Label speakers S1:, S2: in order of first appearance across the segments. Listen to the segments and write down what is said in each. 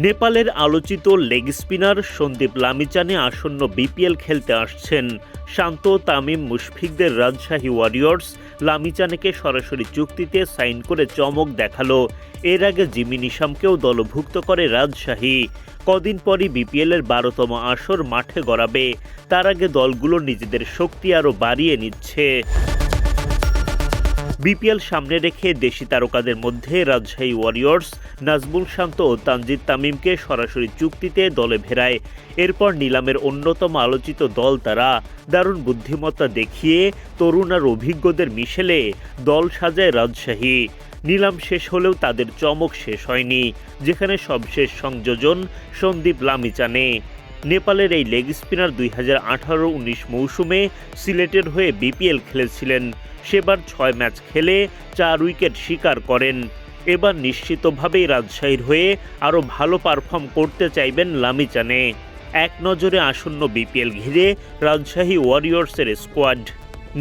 S1: নেপালের আলোচিত leg spinner Sandeep Lamichhane আসন্ন বিপিএল খেলতে আসছেন। শান্ত, তামিম, মুশফিকদের রাজশাহী ওয়ারিয়র্স লামিচানেকে সরাসরি চুক্তিতে সাইন করে চমক দেখালো। এর আগে জিমি নিশামকেও দলভুক্ত করে রাজশাহী। কদিন পরই বিপিএলের 12তম আসর মাঠে গড়াবে। তার আগে দলগুলো নিজেদের শক্তি আরও বাড়িয়ে নিচ্ছে। বিপিএল সামনে রেখে দেশি তারকাদের মধ্যে রাজশাহী ওয়ারিয়র্স নাজমুল শান্ত ও তানজিদ তামিমকে সরাসরি চুক্তিতে দলে ভেড়ায়। এরপর নিলামের অন্যতম আলোচিত দল তারা দারুণ বুদ্ধিমত্তা দেখিয়ে তরুণ আর অভিজ্ঞদের মিশেলে দল সাজায় রাজশাহী। নিলাম শেষ হলেও তাদের চমক শেষ হয়নি, যেখানে সবশেষ সংযোজন সন্দীপ লামিচানে। নেপালের এই লেগ স্পিনার 2018-19 মৌসুমে সিলেটের হয়ে বিপিএল খেলেছিলেন। সেবার 6 ম্যাচ খেলে 4 উইকেট শিকার করেন। এবার নিশ্চিতভাবেই রাজশাহীর হয়ে আরও ভালো পারফর্ম করতে চাইবেন লামিচানে। এক নজরে আসন্ন বিপিএল ঘিরে রাজশাহী ওয়ারিয়র্সের স্কোয়াড: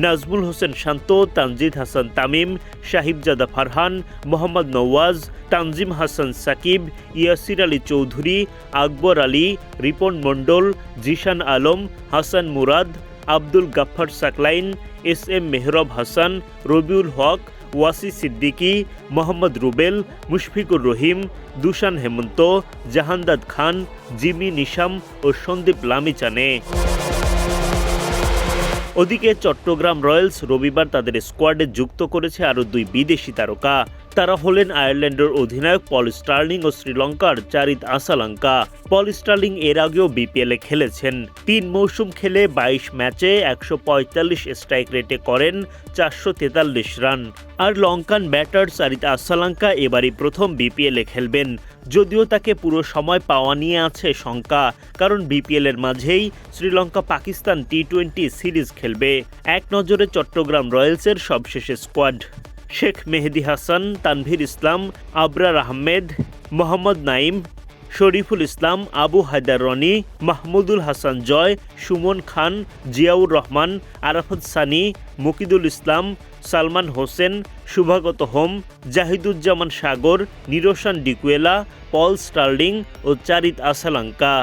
S1: নাজমুল হোসেন শান্ত, তানজিদ হাসান তামিম, সাহিবজাদা ফারহান, মোহাম্মদ নওয়াজ, তানজিম হাসান সাকিব, ইয়াসির আলী চৌধুরী, আকবর আলী, রিপন মণ্ডল, জিশান আলম, হাসান মুরাদ, আব্দুল গাফফার সাকলাইন, এস.এম. মেহরব হাসান, রবিউল হক, ওয়াসি সিদ্দিকী, মোহাম্মদ রুবেল, মুশফিকুর রহিম, দুশান হেমন্ত, জাহানদাদ খান, জিমি নিশাম ও সন্দীপ লামিচানে। ওদিকে চট্টগ্রাম রয়্যালস রবিবার তাদের স্কোয়াডে যুক্ত করেছে আরও 2 বিদেশি তারকা। তারা হলেন আয়ারল্যান্ডের অধিনায়ক পল স্টার্লিং ও শ্রীলঙ্কার চারিত আসালাঙ্কা। পল স্টার্লিং এর আগেও বিপিএলে খেলেছেন। 3 মৌসুম খেলে 22 ম্যাচে 145 স্ট্রাইক রেটে করেন 443 রান। আর লঙ্কান ব্যাটার চারিত আসালাঙ্কা এবারই প্রথম বিপিএলে খেলবেন, যদিও তাকে পুরো সময় পাওয়া নিয়ে আছে শঙ্কা, কারণ বিপিএলের মাঝেই শ্রীলঙ্কা পাকিস্তান টি-20 সিরিজ খেলবে। এক নজরে চট্টগ্রাম রয়্যালসের সবশেষ স্কোয়াড: শেখ মেহেদী হাসান, তানভীর ইসলাম, আবরার আহমেদ, মোহাম্মদ নাইম, শরীফুল ইসলাম, আবু হায়দার রনি, মাহমুদুল হাসান জয়, সুমন খান, জিয়াউর রহমান, আরাফাত সানি, মুকিদুল ইসলাম, সালমান হোসেন, শুভাগত হোম, জাহিদুজ্জামান সাগর, নিরোশান ডিকুয়েলা, পল স্টার্লিং ও চারিত আসালাঙ্কা।